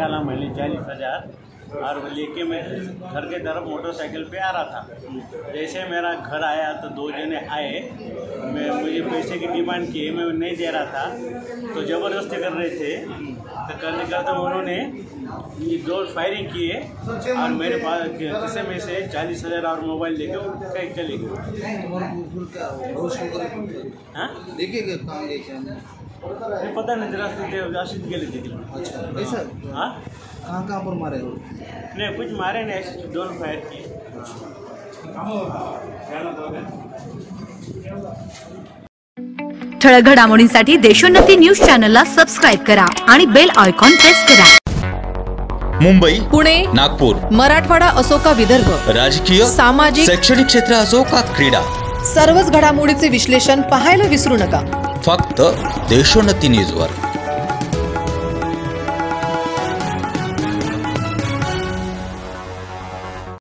निकाला मैंने 40,000 और लेके मैं घर के तरफ मोटरसाइकिल पे आ रहा था। जैसे मेरा घर आया तो 2 जने आए, मुझे पैसे की डिमांड किए, मैं नहीं दे रहा था तो ज़बरदस्ती कर रहे थे। तो करने का तो उन्होंने 2 फायरिंग किए और मेरे पास किसी में से 40,000 और मोबाइल लेके कहीं चले गए। हाँ देखिए पता नहीं रास्ते राशिद गेले थे। अच्छा ऐसा हाँ कहाँ पर मारे हो? नहीं कुछ मारे नहीं, ऐसे 2 फायर किए। ठळक घडामोडींसाठी देशोन्नती न्यूज चॅनलला सबस्क्राईब करा आणि बेल आयकॉन प्रेस करा। मुंबई, पुणे, नागपूर, मराठवाडा असो का विदर्भ, राजकीय, सामाजिक, शैक्षणिक क्षेत्र असो का क्रीडा, सर्वच घडामोडीचे विश्लेषण पाहायला विसरू नका। फक्त देशोन्नती न्यूजवर।